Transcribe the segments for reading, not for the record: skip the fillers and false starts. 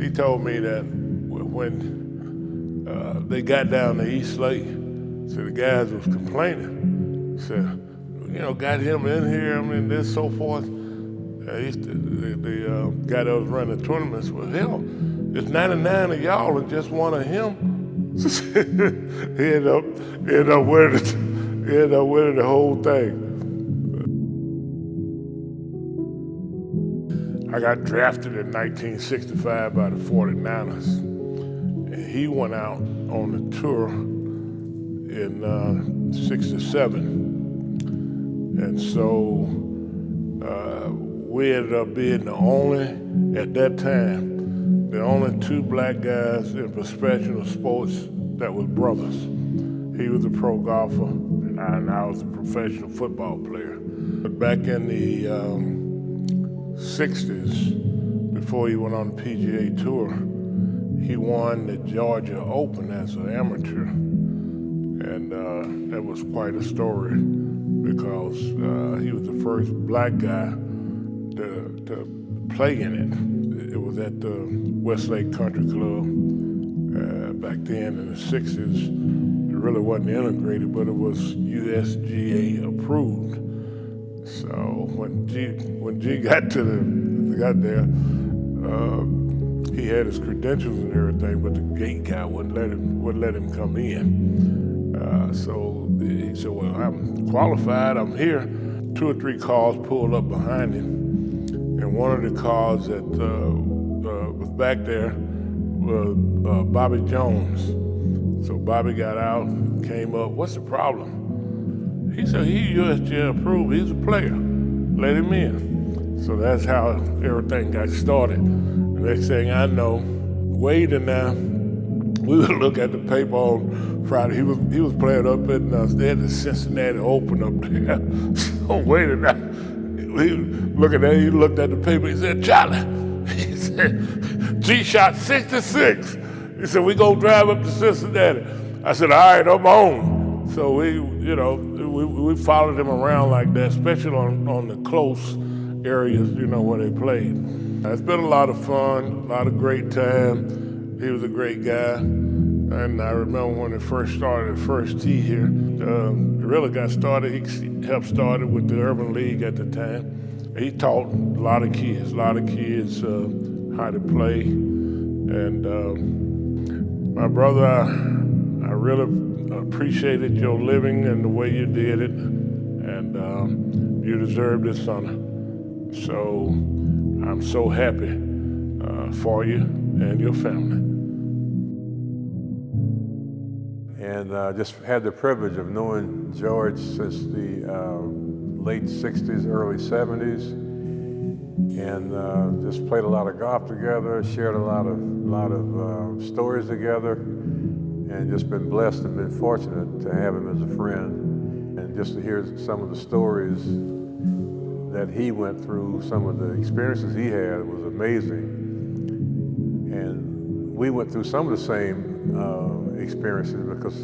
He told me that when they got down to East Lake, so the guys was complaining. Said, got him in here, this, so forth. The guy that was running the tournaments, well, hell, it's 99 of y'all and just one of him. he ended up winning the whole thing. I got drafted in 1965 by the 49ers. And he went out on the tour in 67. And so we ended up being at that time, the only two black guys in professional sports that was brothers. He was a pro golfer, and I was a professional football player. But back in the 60s, before he went on the PGA Tour, he won the Georgia Open as an amateur. And that was quite a story because he was the first black guy to play in it. It was at the Westlake Country Club back then in the 60s. It really wasn't integrated, but it was USGA approved. So when G got there, he had his credentials and everything, but the gate guy wouldn't let him come in. So he said, "Well, I'm qualified. I'm here." 2 or 3 cars pulled up behind him, and one of the cars that was back there was Bobby Jones. So Bobby got out, came up. "What's the problem?" He said, "He USGA approved. He's a player. Let him in." So that's how everything got started. The next thing I know, Wade and I, we would look at the paper on Friday. He was playing up in they had the Cincinnati Open up there. So Wade and I, he looked at the paper. He said, "Charlie," he said, "G shot 66. He said, "We go drive up to Cincinnati." I said, "All right, I'm on." So we followed him around like that, especially on the close areas, where they played. It's been a lot of fun, a lot of great time. He was a great guy. And I remember when it first started, the first tee here, it really got started. He helped start it with the Urban League at the time. He taught a lot of kids how to play. And my brother, I really appreciated your living and the way you did it. And you deserve this honor. So I'm so happy for you and your family. And just had the privilege of knowing George since the late 60s, early 70s. And just played a lot of golf together, shared a lot of stories together, and just been blessed and been fortunate to have him as a friend. And just to hear some of the stories that he went through, some of the experiences he had was amazing. And we went through some of the same experiences because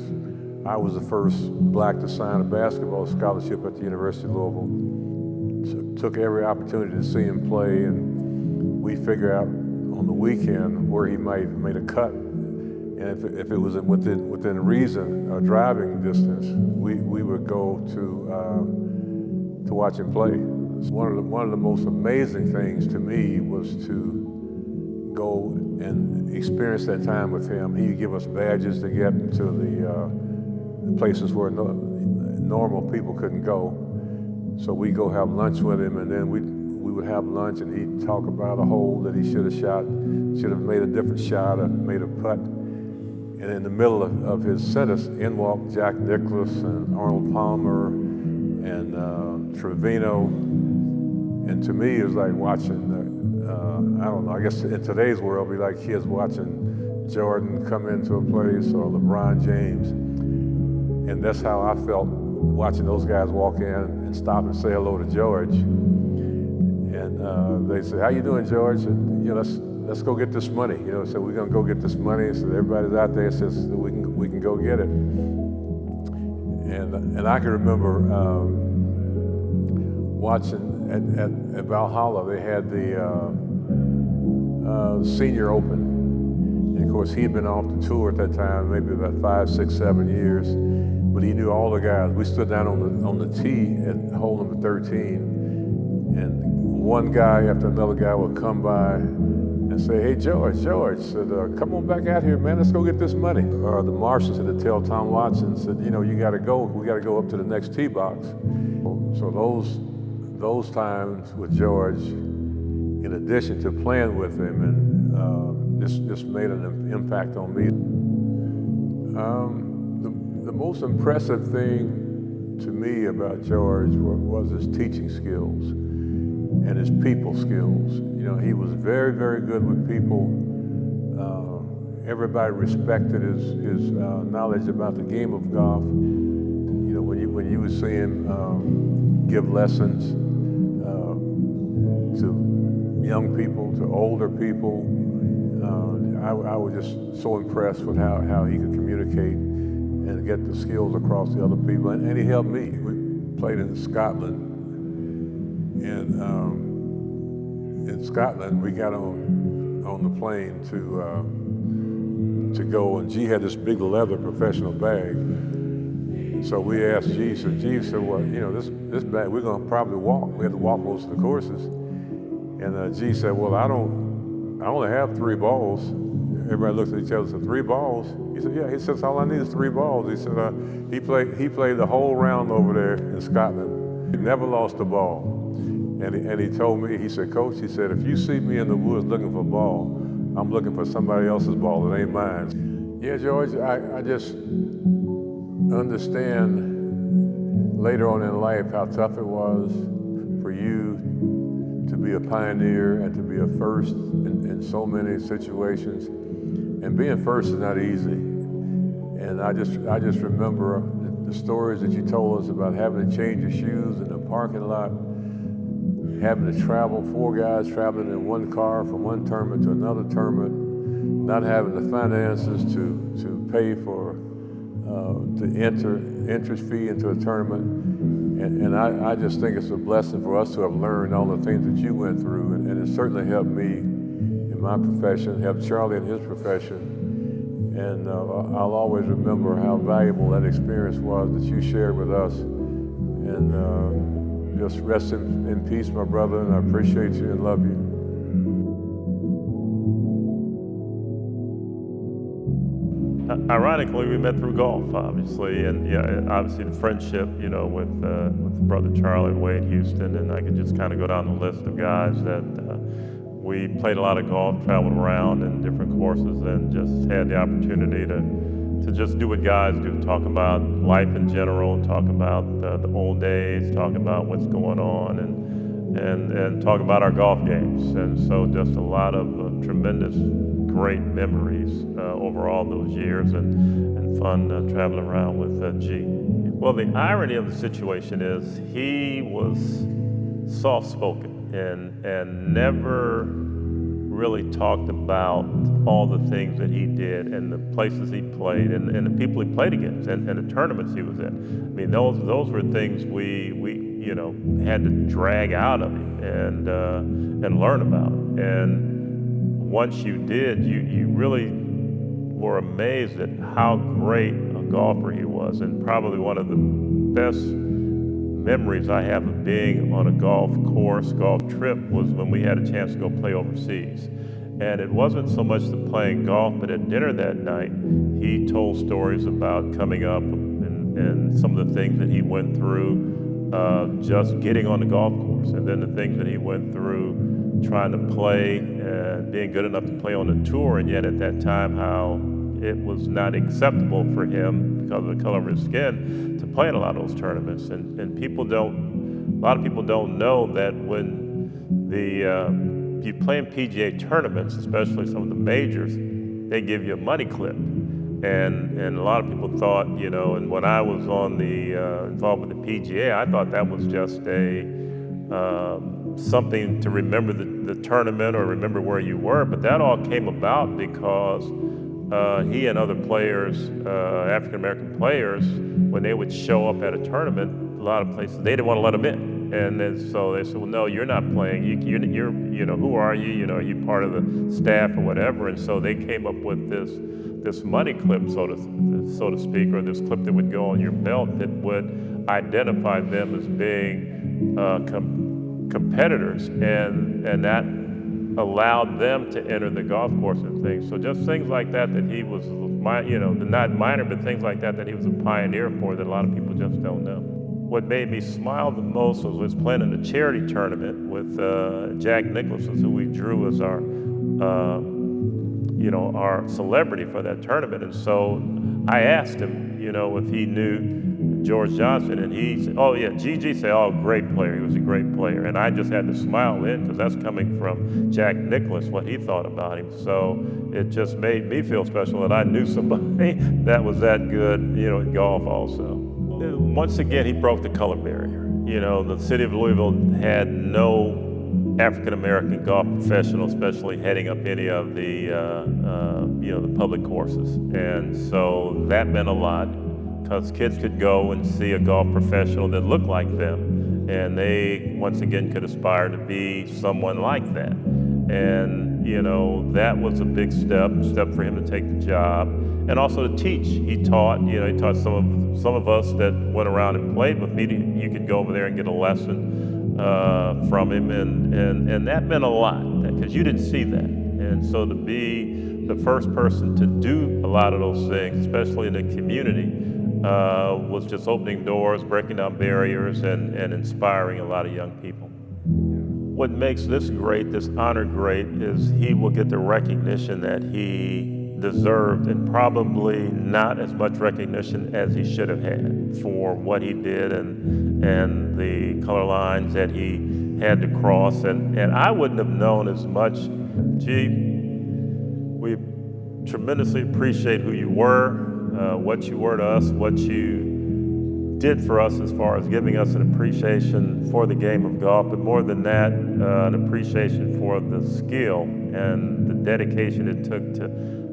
I was the first black to sign a basketball scholarship at the University of Louisville. Took every opportunity to see him play, and we figure out on the weekend where he might have made a cut. And if it was within reason, or driving distance, we would go to watch him play. One of the most amazing things to me was to go and experience that time with him. He'd give us badges to get into the places where normal people couldn't go. So we'd go have lunch with him, and then we would have lunch, and he'd talk about a hole that he should have shot, should have made a different shot or made a putt. And in the middle of his sentence, in walked Jack Nicklaus and Arnold Palmer and Trevino. And to me, it was like watching, I don't know, I guess in today's world, it'd be like kids watching Jordan come into a place or LeBron James. And that's how I felt watching those guys walk in and stop and say hello to George. And they said, "How you doing, George?" And, let's go get this money. So we're gonna go get this money. So everybody's out there says we can go get it. And I can remember watching at Valhalla, they had Senior Open. And of course, he had been off the tour at that time, maybe about 5, 6, 7 years. But he knew all the guys. We stood down on the tee at hole number 13, and one guy after another guy would come by and say, "Hey, George said, come on back out here, man. Let's go get this money." Or the marshal said to tell Tom Watson, said, "You know, you got to go. We got to go up to the next tee box." So those times with George, in addition to playing with him, and just made an impact on me. The most impressive thing to me about George was his teaching skills and his people skills. You know, he was very, very good with people. Everybody respected his knowledge about the game of golf. You know, when you would see him give lessons to young people, to older people, I was just so impressed with how he could communicate and get the skills across to other people. And he helped me. We played in Scotland, and in Scotland we got on the plane to go, and G had this big leather professional bag. So we asked G, so G said, "Well, you know, this bag, we're gonna probably walk." We had to walk most of the courses. And G said, "Well, I only have 3 balls." Everybody looked at each other and said, 3 balls? He said, "Yeah." He says, "All I need is 3 balls." He said, he played the whole round over there in Scotland. He never lost a ball. And he told me, he said, "Coach," he said, "if you see me in the woods looking for a ball, I'm looking for somebody else's ball. It ain't mine." Yeah, George, I just understand later on in life how tough it was for you to be a pioneer and to be a first in so many situations. And being first is not easy. And I just remember the stories that you told us about having to change your shoes in the parking lot, having to travel, 4 guys traveling in one car from one tournament to another tournament, not having the finances to pay for to enter entrance fee into a tournament. And I just think it's a blessing for us to have learned all the things that you went through, and it certainly helped me in my profession, helped Charlie in his profession. And I'll always remember how valuable that experience was that you shared with us. And just rest in peace, my brother, and I appreciate you and love you. Ironically, we met through golf, obviously, and yeah, obviously the friendship, you know, with brother Charlie and Wade Houston, and I could just kind of go down the list of guys that we played a lot of golf, traveled around in different courses, and just had the opportunity to just do what guys do, talk about life in general, talk about the old days, talk about what's going on, and talk about our golf games. And so just a lot of tremendous, great memories over all those years, and fun traveling around with G. Well, the irony of the situation is he was soft-spoken and never really talked about all the things that he did and the places he played and the people he played against and the tournaments he was in. I mean, those were things we you know had to drag out of him and learn about. And once you did, you really were amazed at how great a golfer he was, and probably one of the best memories I have of being on a golf course, golf trip, was when we had a chance to go play overseas. And it wasn't so much the playing golf, but at dinner that night, he told stories about coming up and some of the things that he went through just getting on the golf course, and then the things that he went through trying to play and being good enough to play on the tour, and yet at that time how it was not acceptable for him because of the color of his skin to play in a lot of those tournaments. And a lot of people don't know that when you play in PGA tournaments, especially some of the majors, they give you a money clip. And a lot of people thought, you know, and when I was on involved with the PGA, I thought that was just something to remember the tournament or remember where you were. But that all came about because he and other players, African-American players, when they would show up at a tournament, a lot of places, they didn't want to let them in. And then so they said, well, no, you're not playing. You're who are you? You know, are you part of the staff or whatever? And so they came up with this money clip, so to speak, or this clip that would go on your belt that would identify them as being competitors, and that allowed them to enter the golf course and things. So just things like that he was, not minor, but things like that he was a pioneer for that a lot of people just don't know. What made me smile the most was playing in a charity tournament with Jack Nicholson, who we drew as our celebrity for that tournament. And so I asked him, if he knew George Johnson, and he said, oh yeah, GG said, oh, great player, he was a great player. And I just had to smile in, because that's coming from Jack Nicklaus, what he thought about him. So it just made me feel special that I knew somebody that was that good, at golf also. Once again, he broke the color barrier. The city of Louisville had no African-American golf professional, especially heading up any of the, the public courses. And so that meant a lot, because kids could go and see a golf professional that looked like them, and they, once again, could aspire to be someone like that. And, that was a big step for him to take the job, and also to teach. He taught some of us that went around and played with me. You could go over there and get a lesson from him, and that meant a lot, because you didn't see that. And so to be the first person to do a lot of those things, especially in the community, was just opening doors, breaking down barriers, and inspiring a lot of young people. What makes this great, this honor great, is he will get the recognition that he deserved, and probably not as much recognition as he should have had for what he did and the color lines that he had to cross. And I wouldn't have known as much. Gee, we tremendously appreciate who you were, what you were to us, what you did for us as far as giving us an appreciation for the game of golf, but more than that, an appreciation for the skill and the dedication it took to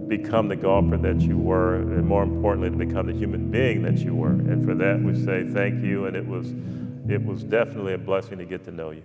become the golfer that you were, and more importantly, to become the human being that you were. And for that, we say thank you, and it was definitely a blessing to get to know you.